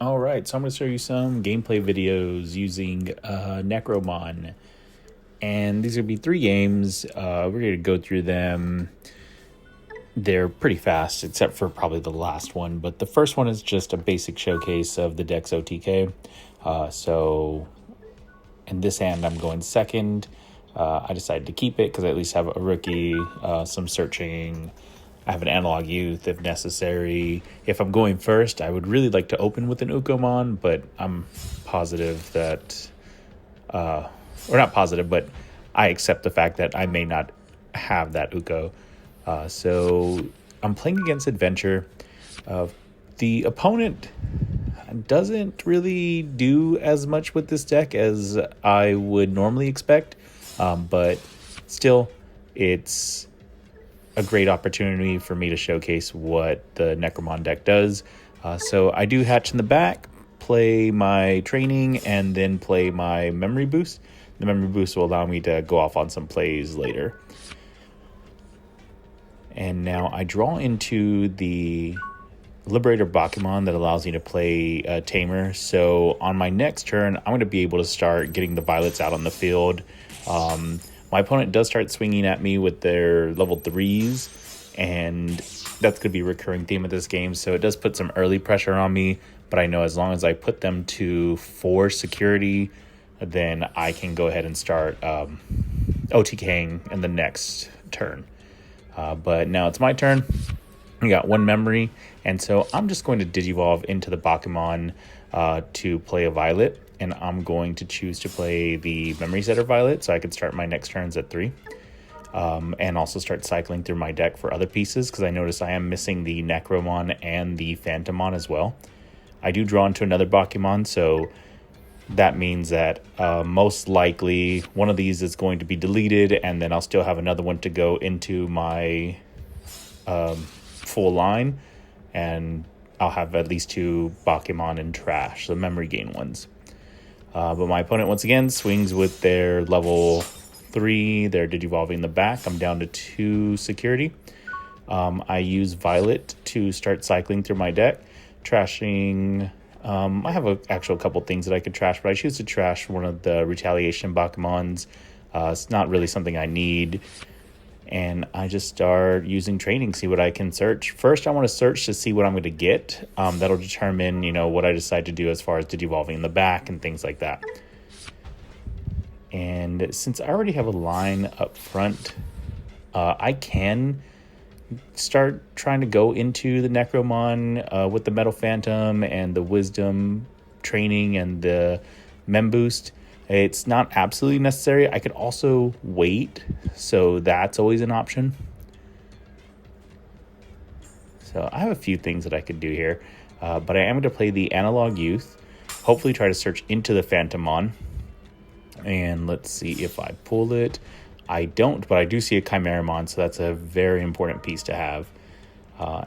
Alright, so I'm going to show you some gameplay videos using Necromon. And these are going to be 3 games. We're going to go through them. They're pretty fast, except for probably the last one. But the first one is just a basic showcase of the deck's OTK. So in this hand, I'm going second. I decided to keep it because I at least have a rookie, some searching. I have an analog youth if necessary. If I'm going first, I would really like to open with an Ukomon, but I'm positive that, or not positive, but I accept the fact that I may not have that Uko. So I'm playing against Adventure. The opponent doesn't really do as much with this deck as I would normally expect, but still, it's a great opportunity for me to showcase what the Necromon deck does. So I do hatch in the back, play my training, and then play my memory boost. The memory boost will allow me to go off on some plays later. And now I draw into the Liberator Bakemon that allows me to play Tamer. So on my next turn, I'm going to be able to start getting the Violets out on the field. My opponent does start swinging at me with their level 3s, and that's going to be a recurring theme of this game. So it does put some early pressure on me, but I know as long as I put them to 4 security, then I can go ahead and start OTKing in the next turn. But now it's my turn. We got 1 memory, and so I'm just going to Digivolve into the Bakemon to play a Violet. And I'm going to choose to play the Memory Setter Violet so I can start my next turns at 3. And also start cycling through my deck for other pieces because I notice I am missing the Necromon and the Phantomon as well. I do draw into another Bakemon, so that means that most likely one of these is going to be deleted, and then I'll still have another one to go into my full line, and I'll have at least 2 Bakemon in trash, the memory gain ones. But my opponent, once again, swings with their level 3. They're Digivolving the back. I'm down to 2 security. I use Violet to start cycling through my deck. Trashing... I have a couple things that I could trash, but I choose to trash one of the Retaliation Bakemons. It's not really something I need. And I just start using training, see what I can search. First, I want to search to see what I'm going to get. That'll determine, what I decide to do as far as Digivolving in the back and things like that. And since I already have a line up front, I can start trying to go into the Necromon with the Metal Phantom and the Wisdom training and the Mem Boost. It's not absolutely necessary. I could also wait, so that's always an option. So I have a few things that I could do here, but I am going to play the Analog Youth, hopefully try to search into the Phantomon, and let's see if I pull it. I don't, but I do see a Chimeramon, so that's a very important piece to have.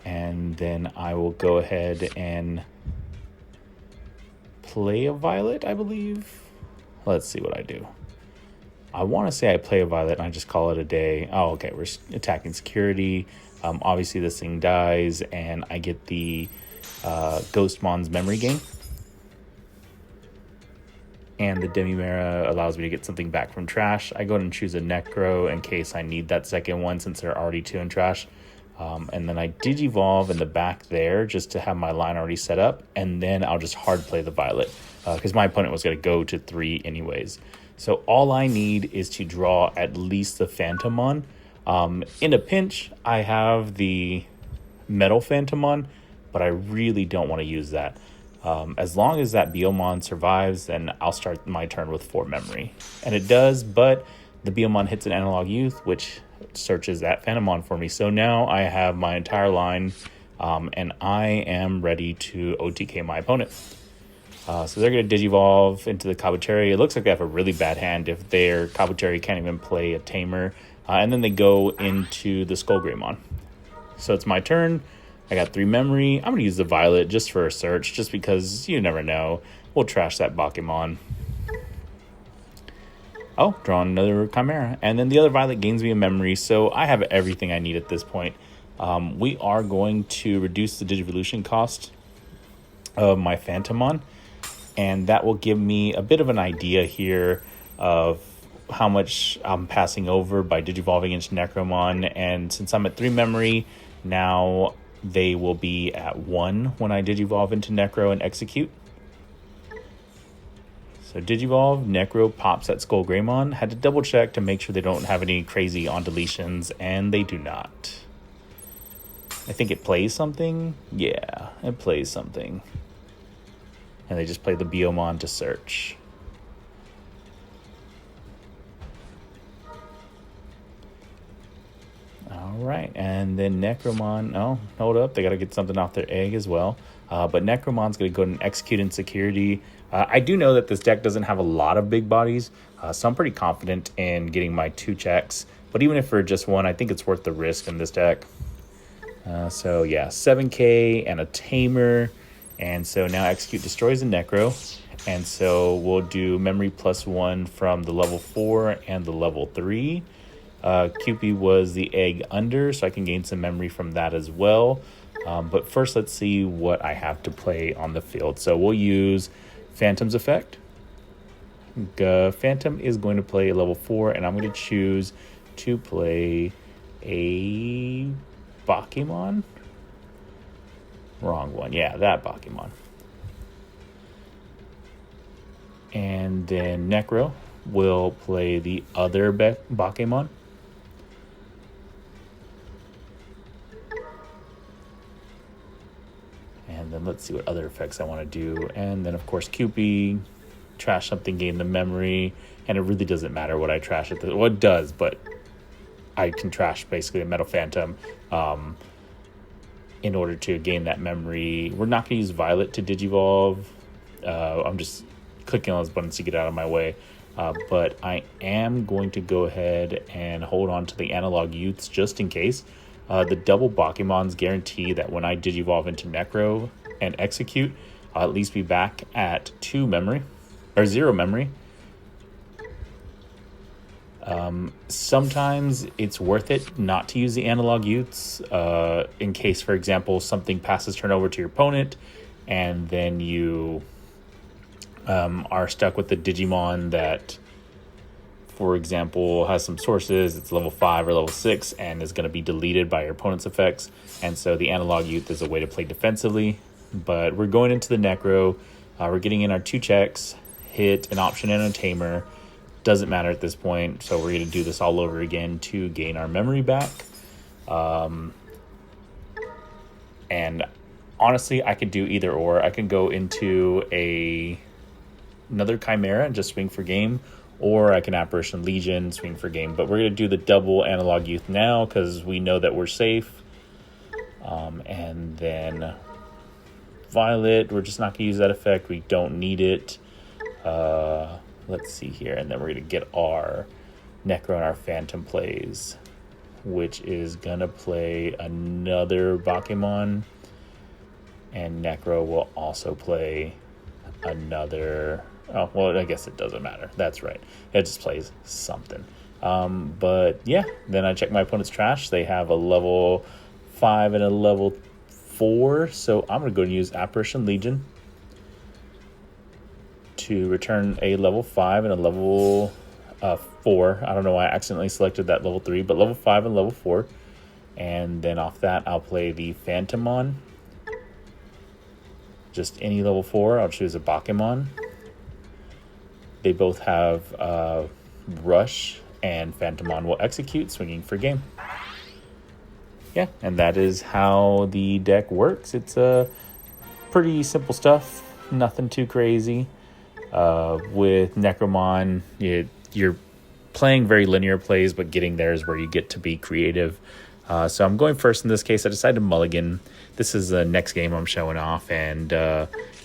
And then I will go ahead and play a Violet, I believe. Let's see what I do. I want to say I play a Violet and I just call it a day. Oh, okay, we're attacking security. Obviously, this thing dies, and I get the Ghostmon's memory gain. And the Demimera allows me to get something back from trash. I go ahead and choose a Necro in case I need that second one since there are already 2 in trash. And then I Digivolve in the back there just to have my line already set up. And then I'll just hard play the Violet because my opponent was going to go to 3 anyways. So all I need is to draw at least the Phantomon. In a pinch, I have the Metal Phantomon, but I really don't want to use that. As long as that Biomon survives, then I'll start my turn with 4 memory. And it does, but the Biomon hits an Analog Youth, which searches that Phantomon for me. So now I have my entire line, and I am ready to OTK my opponent. So they're going to Digivolve into the Kabuterin. It looks like they have a really bad hand if their Kabuterin can't even play a Tamer. And then they go into the Skullgreymon. So it's my turn. I got 3 memory. I'm going to use the Violet just for a search, just because you never know. We'll trash that Bakemon. Oh, draw another Chimera. And then the other Violet gains me a memory, so I have everything I need at this point. We are going to reduce the Digivolution cost of my Phantomon, and that will give me a bit of an idea here of how much I'm passing over by digivolving into Necromon. And since I'm at 3 memory, now they will be at 1 when I digivolve into Necro and execute. So digivolve, Necro pops at Skull Greymon. Had to double check to make sure they don't have any crazy on deletions, and they do not. I think it plays something. Yeah, it plays something. And they just play the Biomon to search. All right, and then Necromon. Oh, hold up. They got to get something off their egg as well. But Necromon's going to go and execute Insecurity. I do know that this deck doesn't have a lot of big bodies, so I'm pretty confident in getting my 2 checks. But even if for just 1, I think it's worth the risk in this deck. So yeah, 7k and a Tamer. And so now execute destroys a Necro. And so we'll do memory +1 from the level 4 and the level 3. Cupid was the egg under, so I can gain some memory from that as well. But first, let's see what I have to play on the field. So we'll use Phantom's effect. Phantom is going to play a level 4, and I'm going to choose to play a Bakemon. Wrong one. Yeah, that Bakemon. And then Necro will play the other Bakemon. And then let's see what other effects I want to do. And then, of course, Cupid, trash something, gain the memory. And it really doesn't matter what I trash at the... Well, it does, but I can trash basically a Metal Phantom in order to gain that memory. We're not going to use Violet to Digivolve. I'm just clicking on those buttons to get out of my way. But I am going to go ahead and hold on to the Analog Youths just in case. The double Bakemons guarantee that when I digivolve into Necro and execute, I'll at least be back at 2 memory, or 0 memory. Sometimes it's worth it not to use the Analog Youths in case, for example, something passes turn over to your opponent, and then you are stuck with the Digimon that, for example, has some sources, it's level 5 or level 6, and is going to be deleted by your opponent's effects. And so the Analog Youth is a way to play defensively. But we're going into the Necro. We're getting in our 2 checks, hit an option and a Tamer. Doesn't matter at this point. So we're going to do this all over again to gain our memory back. And honestly, I could do either or. I can go into another Chimera and just swing for game, or I can Apparition Legion, swing for game. But we're going to do the double Analog Youth now because we know that we're safe. And then Violet, we're just not going to use that effect. We don't need it. Let's see here. And then we're going to get our Necro and our Phantom plays, which is going to play another Bakemon. And Necro will also play another... Oh, well, I guess it doesn't matter. That's right. It just plays something. But yeah, then I check my opponent's trash. They have a level 5 and a level 4. So I'm going to go and use Apparition Legion to return a level 5 and a level 4. I don't know why I accidentally selected that level 3, but level 5 and level 4. And then off that, I'll play the Phantomon. Just any level 4. I'll choose a Bakemon. They both have Rush, and Phantomon will execute, swinging for game. Yeah, and that is how the deck works. It's pretty simple stuff, nothing too crazy. With Necromon, you're playing very linear plays, but getting there is where you get to be creative. So I'm going first in this case. I decided to mulligan. This is the next game I'm showing off, and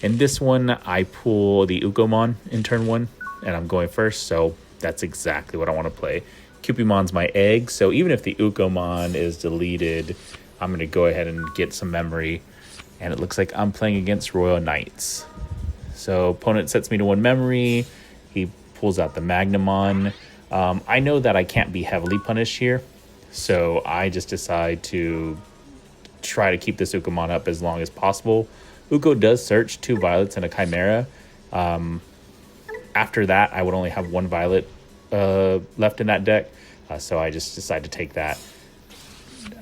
in this one, I pull the Ukomon in turn 1. And I'm going first, so that's exactly what I want to play. Cupimon's my egg, so even if the Ukomon is deleted, I'm going to go ahead and get some memory. And it looks like I'm playing against Royal Knights. So opponent sets me to 1 memory. He pulls out the Magnamon. I know that I can't be heavily punished here, so I just decide to try to keep this Ukomon up as long as possible. Uko does search 2 violets and a chimera. After that, I would only have 1 violet left in that deck, so I just decided to take that.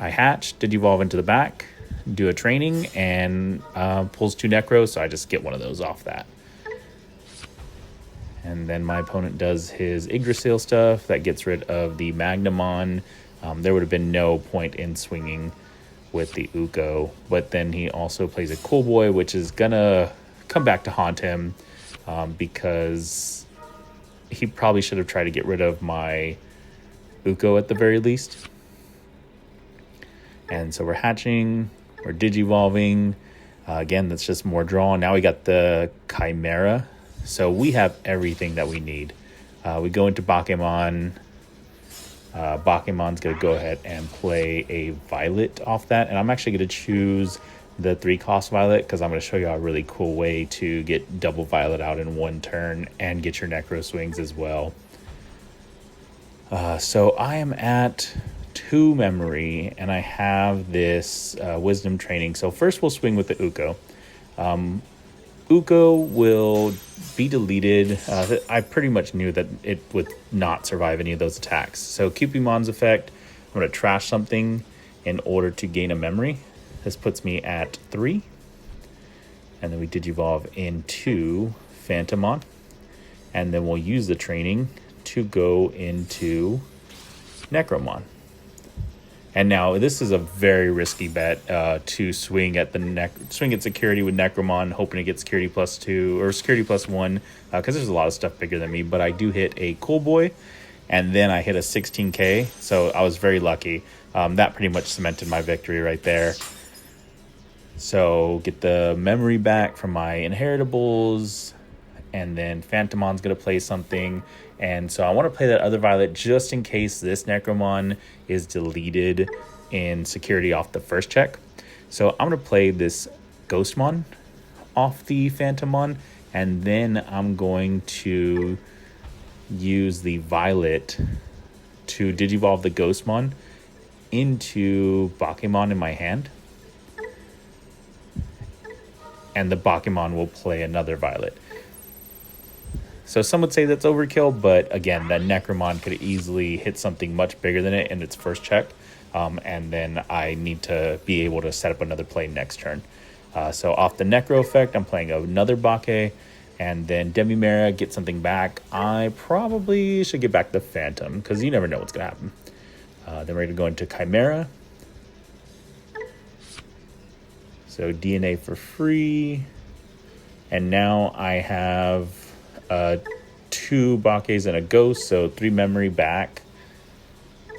I hatch, Digivolve into the back, do a training, and pulls 2 Necros, so I just get one of those off that. And then my opponent does his Yggdrasil stuff. That gets rid of the Magnamon. There would have been no point in swinging with the Uko. But then he also plays a Cool Boy, which is going to come back to haunt him because he probably should have tried to get rid of my Uko at the very least. And so we're hatching, we're Digivolving. Again, that's just more draw. Now we got the Chimera. So we have everything that we need. We go into Bakemon. Bakemon's going to go ahead and play a Violet off that. And I'm actually going to choose the 3-cost Violet because I'm going to show you a really cool way to get double Violet out in 1 turn and get your Necro swings as well. So I am at 2 memory and I have this Wisdom training. So first we'll swing with the Uko. Uko will be deleted. I pretty much knew that it would not survive any of those attacks. So Cupimon's effect, I'm going to trash something in order to gain a memory. This puts me at 3. And then we Digivolve into Phantomon. And then we'll use the training to go into Necromon. And now this is a very risky bet to swing at security with Necromon, hoping to get security +2 or security +1 because there's a lot of stuff bigger than me. But I do hit a Cool Boy, and then I hit a 16k, so I was very lucky. That pretty much cemented my victory right there. So get the memory back from my inheritables, and then Phantomon's going to play something. And so I want to play that other Violet just in case this Necromon is deleted in security off the first check. So I'm going to play this Ghostmon off the Phantomon, and then I'm going to use the Violet to Digivolve the Ghostmon into Bakemon in my hand. And the Bakemon will play another Violet. So some would say that's overkill, but again, that Necromon could easily hit something much bigger than it in its first check. And then I need to be able to set up another play next turn. So off the Necro effect, I'm playing another Bake, and then Demimera, get something back. I probably should get back the Phantom, because you never know what's going to happen. Then we're going to go into Chimera. So DNA for free. And now I have 2 Bakes and a Ghost, so 3 memory back.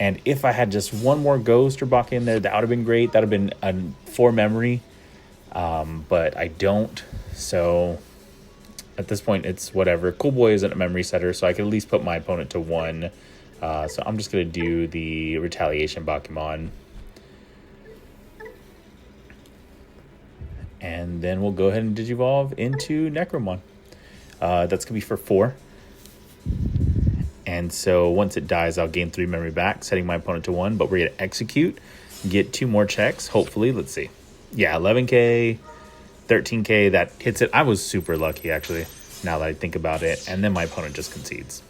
And if I had just 1 more Ghost or Bake in there, that would have been great. That would have been 4 memory. But I don't. So at this point, it's whatever. Cool Boy isn't a memory setter, so I can at least put my opponent to 1. So I'm just going to do the Retaliation Bakemon. And then we'll go ahead and Digivolve into Necromon. That's going to be for 4. And so once it dies, I'll gain 3 memory back, setting my opponent to 1. But we're going to execute, get 2 more checks, hopefully. Let's see. Yeah, 11k, 13k, that hits it. I was super lucky, actually, now that I think about it. And then my opponent just concedes.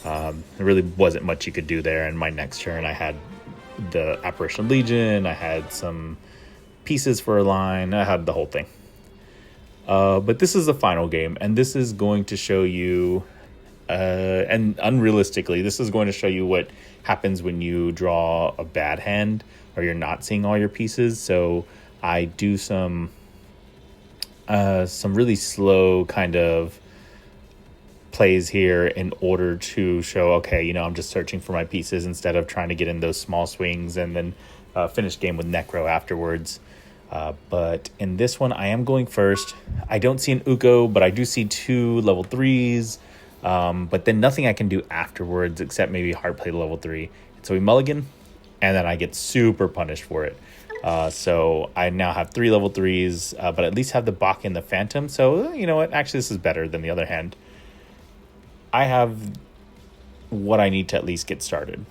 There really wasn't much you could do there. And my next turn, I had the Apparition Legion. I had some pieces for a line. I had the whole thing. But this is the final game, and this is going to show you, and unrealistically, this is going to show you what happens when you draw a bad hand or you're not seeing all your pieces. So I do some really slow kind of plays here in order to show, okay, you know, I'm just searching for my pieces instead of trying to get in those small swings and then finish game with Necro afterwards. But in this one, I am going first. I don't see an Uko, but I do see 2 level 3s. But then nothing I can do afterwards except maybe hard play level 3. So we mulligan, and then I get super punished for it. So I now have 3 level 3s, but at least have the Bak and the Phantom. So you know what? Actually, this is better than the other hand. I have what I need to at least get started.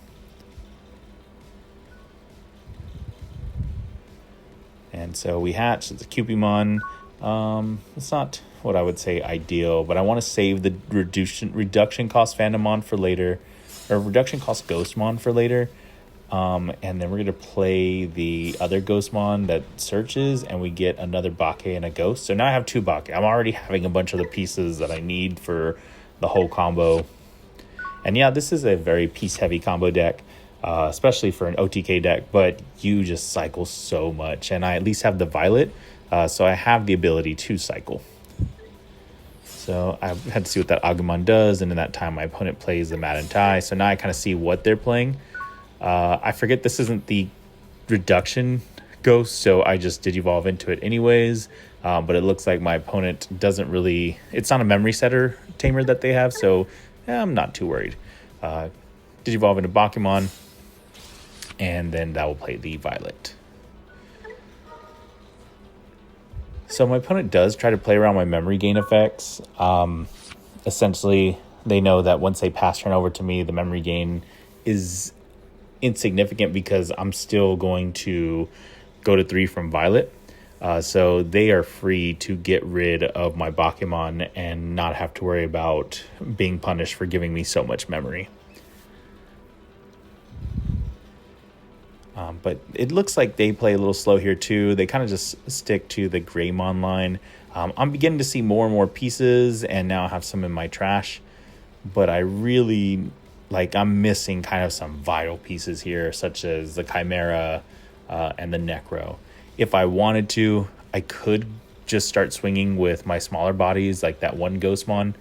And so we hatch. It's a Cupimon. It's not what I would say ideal, but I want to save the reduction cost Phantomon for later, or reduction cost Ghostmon for later. And then we're going to play the other Ghostmon that searches, and we get another Bake and a Ghost. So now I have 2 Bake. I'm already having a bunch of the pieces that I need for the whole combo. And yeah, this is a very piece-heavy combo deck, especially for an OTK deck, but you just cycle so much. And I at least have the Violet, so I have the ability to cycle. So I had to see what that Agumon does, and in that time my opponent plays the Madantai. So now I kind of see what they're playing. I forget this isn't the reduction Ghost, so I just Digivolve into it anyways. But it looks like my opponent doesn't really... It's not a memory setter tamer that they have, so I'm not too worried. Digivolve into Bakemon, and then that will play the Violet. So my opponent does try to play around my memory gain effects. Essentially, they know that once they pass turn over to me, the memory gain is insignificant because I'm still going to go to 3 from Violet. So they are free to get rid of my Bakemon and not have to worry about being punished for giving me so much memory. But it looks like they play a little slow here too. They kind of just stick to the Greymon line. I'm beginning to see more and more pieces, and now I have some in my trash. But I really, I'm missing kind of some vital pieces here, such as the Chimera and the Necro. If I wanted to, I could just start swinging with my smaller bodies, like that one Ghostmon.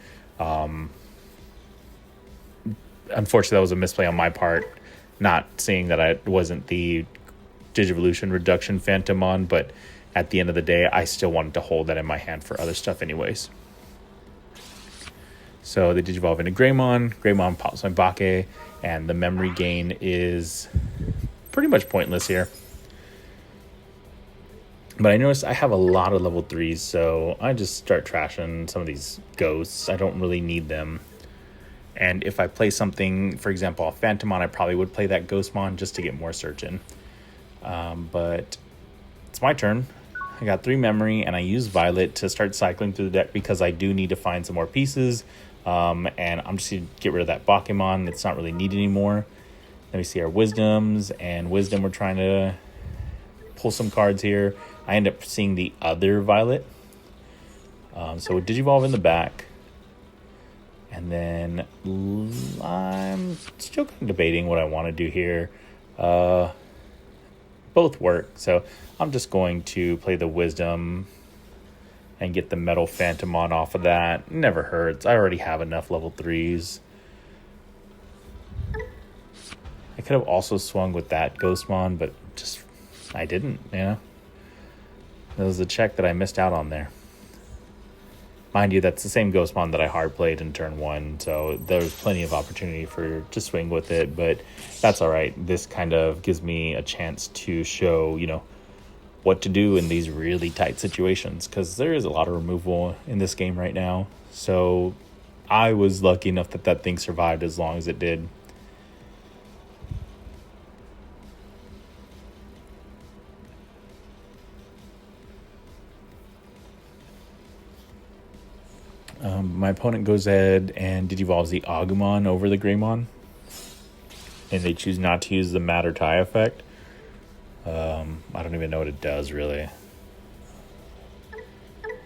Unfortunately, that was a misplay on my part, not seeing that I wasn't the Digivolution Reduction Phantomon, but at the end of the day, I still wanted to hold that in my hand for other stuff anyways. So they Digivolve into Greymon. Greymon pops my Bake, and the memory gain is pretty much pointless here. But I noticed I have a lot of level 3s, so I just start trashing some of these Ghosts. I don't really need them. And if I play something, for example, a Phantomon, I probably would play that Ghostmon just to get more search in. But it's my turn. I got 3 memory, and I use Violet to start cycling through the deck because I do need to find some more pieces. And I'm just going to get rid of that Bakemon that's not really needed anymore. Let me see our Wisdoms. And Wisdom, we're trying to pull some cards here. I end up seeing the other Violet. So we Digivolve in the back. And then I'm still kind of debating what I want to do here. Both work. So I'm just going to play the Wisdom and get the Metal Phantomon off of that. Never hurts. I already have enough level 3s. I could have also swung with that Ghostmon, but just I didn't, That was a check that I missed out on there. Mind you, that's the same Ghostmon that I hard played in turn 1, so there was plenty of opportunity to swing with it, but that's all right. This kind of gives me a chance to show, what to do in these really tight situations, because there is a lot of removal in this game right now. So I was lucky enough that thing survived as long as it did. My opponent goes ahead and Digivolves the Agumon over the Greymon, and they choose not to use the Matter Tie effect. I don't even know what it does, really. I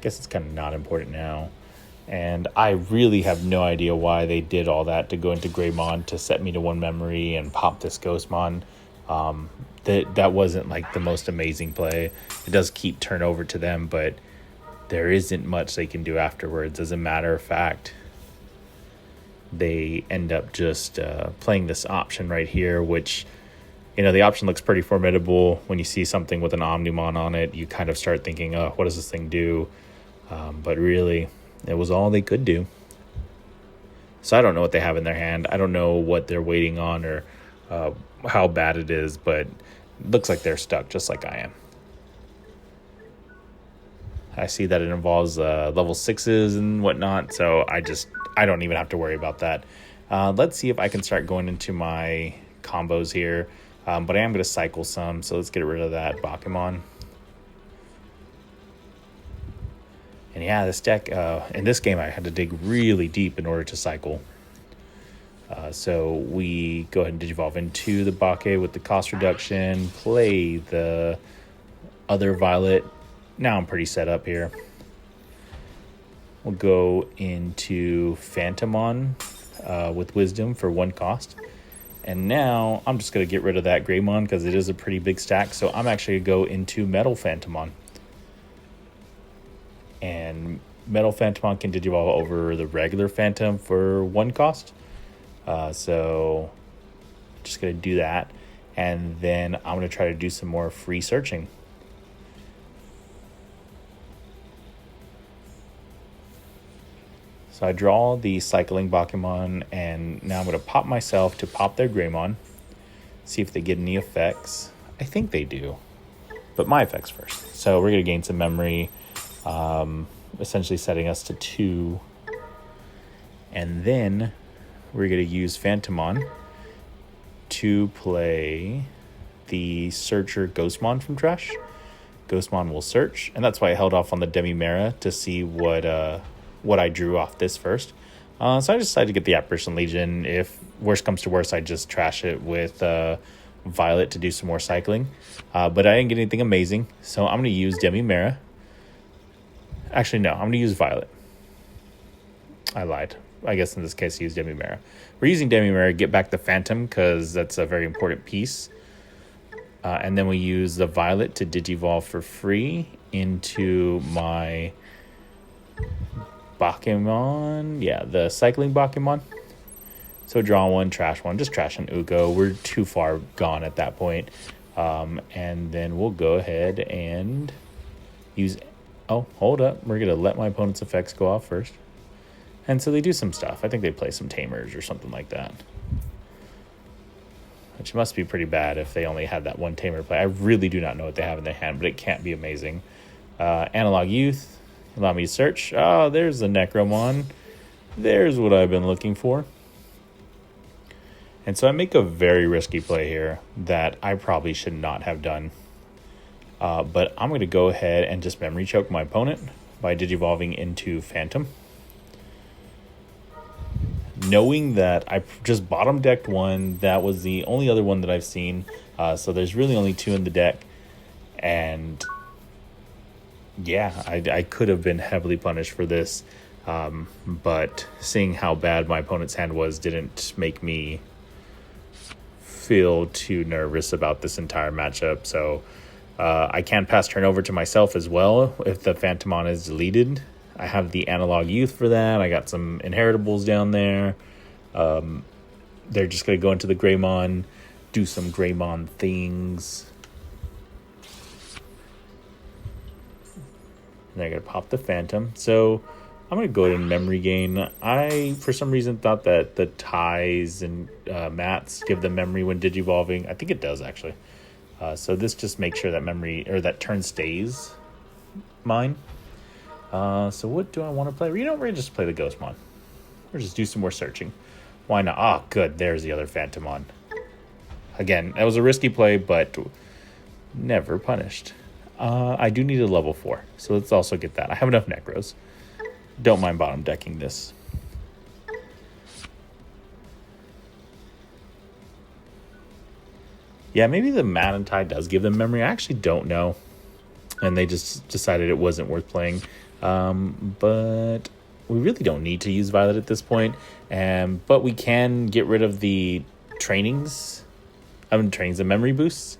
guess it's kind of not important now. And I really have no idea why they did all that to go into Greymon to set me to 1 memory and pop this Ghostmon. That wasn't the most amazing play. It does keep turnover to them, but there isn't much they can do afterwards. As a matter of fact, they end up just playing this option right here, which, the option looks pretty formidable. When you see something with an Omnimon on it, you kind of start thinking, oh, what does this thing do? But really, it was all they could do. So I don't know what they have in their hand. I don't know what they're waiting on or how bad it is, but it looks like they're stuck just like I am. I see that it involves level 6s and whatnot, so I don't even have to worry about that. Let's see if I can start going into my combos here, but I am going to cycle some, so let's get rid of that Bakemon. And yeah, this deck, in this game, I had to dig really deep in order to cycle. So we go ahead and Digivolve into the Bake with the cost reduction, play the other Violet. Now I'm pretty set up here. We'll go into Phantomon with Wisdom for 1 cost. And now I'm just going to get rid of that Greymon because it is a pretty big stack. So I'm actually going to go into Metal Phantomon. And Metal Phantomon can Digivolve over the regular Phantom for 1 cost. So just going to do that. And then I'm going to try to do some more free searching. So I draw the cycling Bakemon, and now I'm going to pop myself to pop their Greymon. See if they get any effects. I think they do. But my effects first. So we're going to gain some memory. Essentially setting us to 2. And then we're going to use Phantomon to play the Searcher Ghostmon from Trash. Ghostmon will search, and that's why I held off on the Demi-Mera to see what I drew off this first. So I decided to get the Apparition Legion. If worst comes to worst, I just trash it with Violet to do some more cycling. But I didn't get anything amazing, so I'm going to use Demi-Mera. Actually, no, I'm going to use Violet. I lied. I guess in this case, use Demi-Mera. We're using Demi-Mera to get back the Phantom because that's a very important piece. And then we use the Violet to Digivolve for free into my Bakemon. Yeah, the cycling Bakemon. So draw 1, trash 1. Just trash an Uko. We're too far gone at that point. And then we'll go ahead and use... Oh, hold up. We're going to let my opponent's effects go off first. And so they do some stuff. I think they play some Tamers or something like that. Which must be pretty bad if they only had that 1 Tamer play. I really do not know what they have in their hand, but it can't be amazing. Analog Youth. Allow me to search. Oh, there's the Necromon. There's what I've been looking for. And so I make a very risky play here that I probably should not have done. But I'm going to go ahead and just Memory Choke my opponent by Digivolving into Phantom. Knowing that I just bottom decked 1. That was the only other one that I've seen. So there's really only 2 in the deck. And yeah, I could have been heavily punished for this. But seeing how bad my opponent's hand was didn't make me feel too nervous about this entire matchup. So I can pass turn over to myself as well if the Phantomon is deleted. I have the Analog Youth for that. I got some inheritables down there. They're just going to go into the Greymon, do some Greymon things. And they're going to pop the Phantom. So I'm going to go ahead and memory gain. I, for some reason, thought that the ties and mats give them memory when Digivolving. I think it does, actually. So this just makes sure that memory, or that turn stays mine. So what do I want to play? You know, we're going to just play the Ghostmon. Or just do some more searching. Why not? Ah, good. There's the other Phantomon. Again, that was a risky play, but never punished. I do need a level 4. So let's also get that. I have enough Necros. Don't mind bottom decking this. Yeah, maybe the Madantai does give them memory. I actually don't know. And they just decided it wasn't worth playing. But we really don't need to use Violet at this point. But we can get rid of the trainings. Trainings and memory boosts.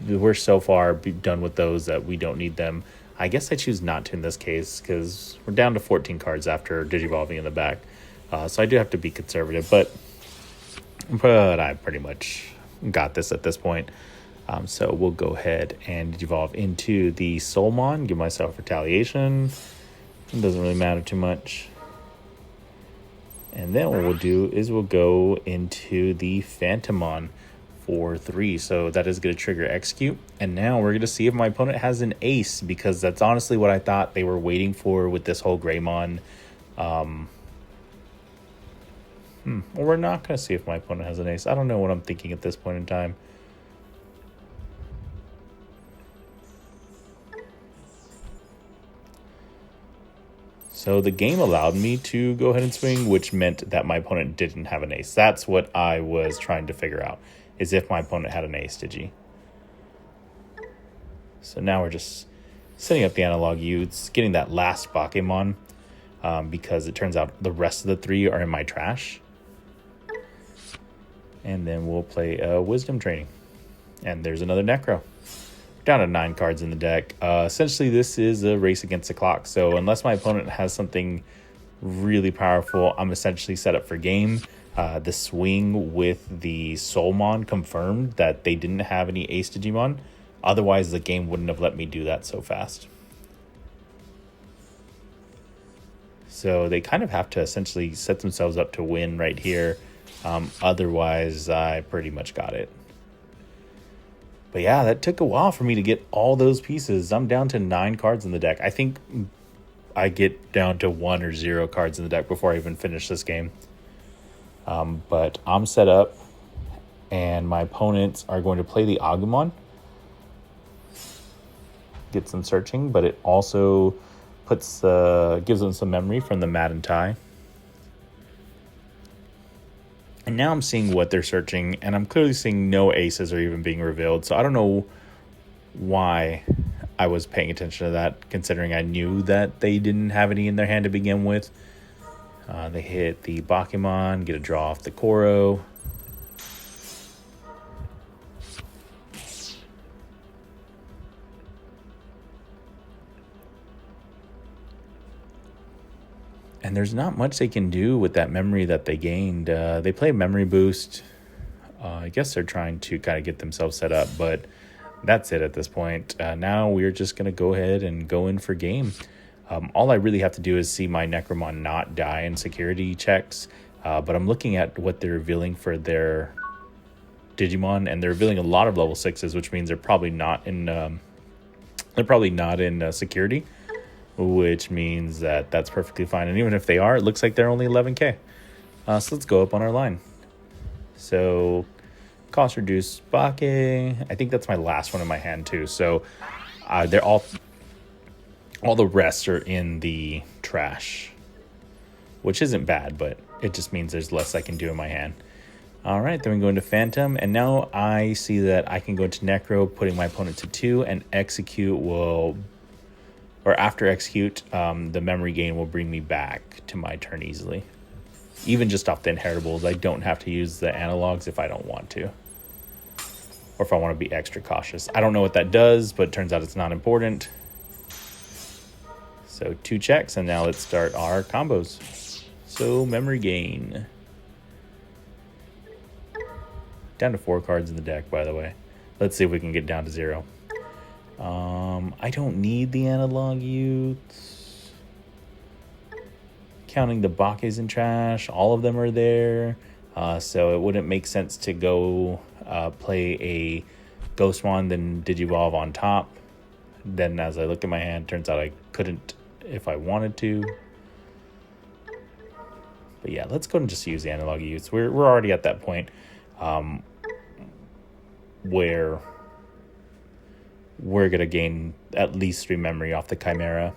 We're so far done with those that we don't need them. I guess I choose not to in this case because we're down to 14 cards after Digivolving in the back. So I do have to be conservative. But I pretty much got this at this point. So we'll go ahead and Digivolve into the Soulmon. Give myself Retaliation. It doesn't really matter too much. And then what we'll do is we'll go into the Phantomon for 3. So that is going to trigger Execute. And now we're going to see if my opponent has an ace, because that's honestly what I thought they were waiting for with this whole Greymon. Well, we're not going to see if my opponent has an ace. I don't know what I'm thinking at this point in time. So the game allowed me to go ahead and swing, which meant that my opponent didn't have an ace. That's what I was trying to figure out, is if my opponent had an ace, digi. So now we're just setting up the analog Utes, getting that last Bakemon, because it turns out the rest of the 3 are in my trash. And then we'll play Wisdom Training. And there's another Necro. Down to 9 cards in the deck. Essentially, this is a race against the clock. So unless my opponent has something really powerful, I'm essentially set up for game. The swing with the Soulmon confirmed that they didn't have any Ace Digimon. Otherwise, the game wouldn't have let me do that so fast. So they kind of have to essentially set themselves up to win right here. Otherwise, I pretty much got it. But yeah, that took a while for me to get all those pieces. I'm down to 9 cards in the deck. I think I get down to 1 or 0 cards in the deck before I even finish this game. But I'm set up, and my opponents are going to play the Agumon. Get some searching, but it also gives them some memory from the Mad and Tai. And now I'm seeing what they're searching, and I'm clearly seeing no aces are even being revealed. So I don't know why I was paying attention to that, considering I knew that they didn't have any in their hand to begin with. They hit the Bakemon, get a draw off the Koro. And there's not much they can do with that memory that they gained. They play Memory Boost. I guess they're trying to kind of get themselves set up, but that's it at this point. Now we're just going to go ahead and go in for game. All I really have to do is see my Necromon not die in security checks. But I'm looking at what they're revealing for their Digimon, and they're revealing a lot of level 6s, which means they're probably not in security. Which means that that's perfectly fine. And even if they are, it looks like they're only 11k. So let's go up on our line. So cost reduced Bake. I think that's my last one in my hand too. So they're all the rest are in the trash, which isn't bad, but it just means there's less I can do in my hand. All right, then we go into Phantom, and now I see that I can go into Necro, putting my opponent to 2, and execute after execute, the memory gain will bring me back to my turn easily. Even just off the inheritables, I don't have to use the analogs if I don't want to. Or if I want to be extra cautious. I don't know what that does, but it turns out it's not important. So 2 checks, and now let's start our combos. So memory gain. Down to 4 cards in the deck, by the way. Let's see if we can get down to 0. I don't need the analog Utes. Counting the Bakes in trash, all of them are there. So it wouldn't make sense to go play a Ghostmon, then Digivolve on top. Then as I look at my hand, turns out I couldn't if I wanted to. But yeah, let's go and just use the analog Utes. We're already at that point where we're going to gain at least 3 memory off the Chimera.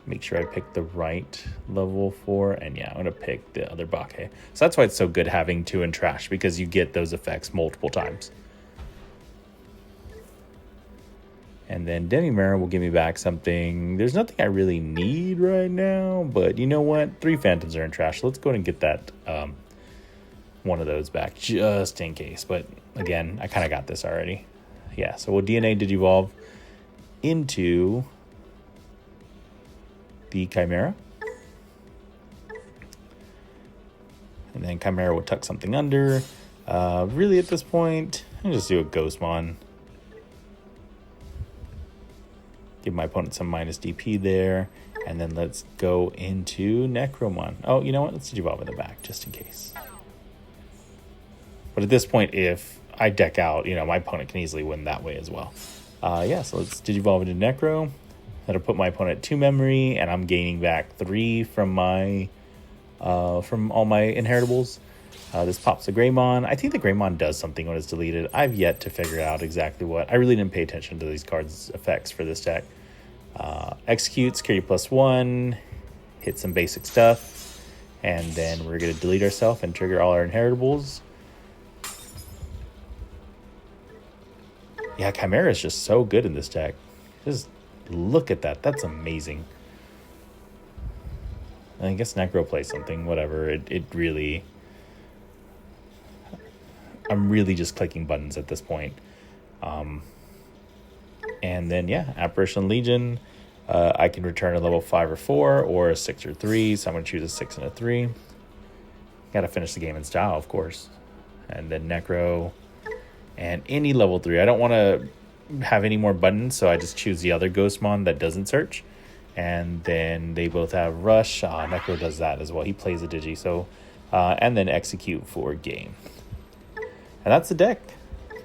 Make sure I pick the right level 4. And yeah, I'm going to pick the other Bake. So that's why it's so good having 2 in trash, because you get those effects multiple times. And then Demimera will give me back something. There's nothing I really need right now, but you know what? 3 Phantoms are in trash. Let's go ahead and get that one of those back just in case. But again, I kind of got this already. Yeah, so we'll DNA Digivolve into the Chimera. And then Chimera will tuck something under. Really at this point, I'll just do a Ghostmon. Give my opponent some minus DP there. And then let's go into Necromon. Oh, you know what? Let's Digivolve in the back just in case. But at this point, if I deck out, my opponent can easily win that way as well. Yeah, so let's Digivolve into Necro. That'll put my opponent at 2 memory, and I'm gaining back 3 from my from all my inheritables. This pops the Greymon. I think the Greymon does something when it's deleted. I've yet to figure out exactly what. I really didn't pay attention to these cards' effects for this deck. Execute, security +1, hit some basic stuff, and then we're going to delete ourselves and trigger all our inheritables. Yeah, Chimera is just so good in this deck. Just look at that. That's amazing. I guess Necro plays something, whatever. It really... I'm really just clicking buttons at this point. And then, yeah, Apparition Legion. I can return a level 5 or 4 or a 6 or 3. So I'm going to choose a 6 and a 3. Got to finish the game in style, of course. And then Necro and any level 3. I don't want to have any more buttons, so I just choose the other Ghostmon that doesn't search. And then they both have Rush. Necro does that as well. He plays a Digi. So, and then Execute for game. And that's the deck.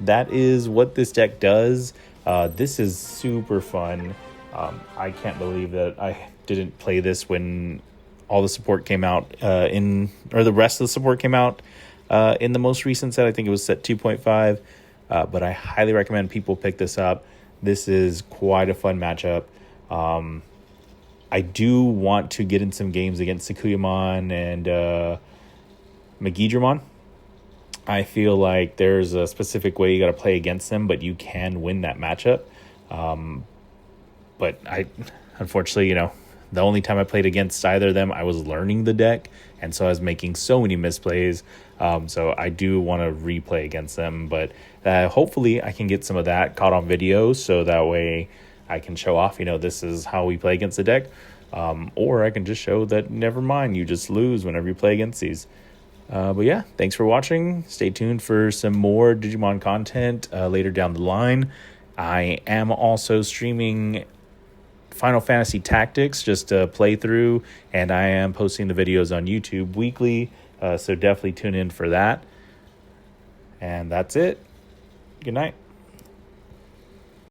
That is what this deck does. This is super fun. I can't believe that I didn't play this when all the support came out or the rest of the support came out in the most recent set. I think it was set 2.5. But I highly recommend people pick this up. This is quite a fun matchup. I do want to get in some games against Sakuyamon and Megidramon. I feel like there's a specific way you got to play against them, but you can win that matchup. But unfortunately, the only time I played against either of them, I was learning the deck, and so I was making so many misplays. So I do want to replay against them, but hopefully I can get some of that caught on video, so that way I can show off, this is how we play against the deck. Or I can just show that, never mind, you just lose whenever you play against these. But yeah, thanks for watching. Stay tuned for some more Digimon content later down the line. I am also streaming Final Fantasy Tactics, just a playthrough, and I am posting the videos on YouTube weekly, so definitely tune in for that. And that's it. Good night.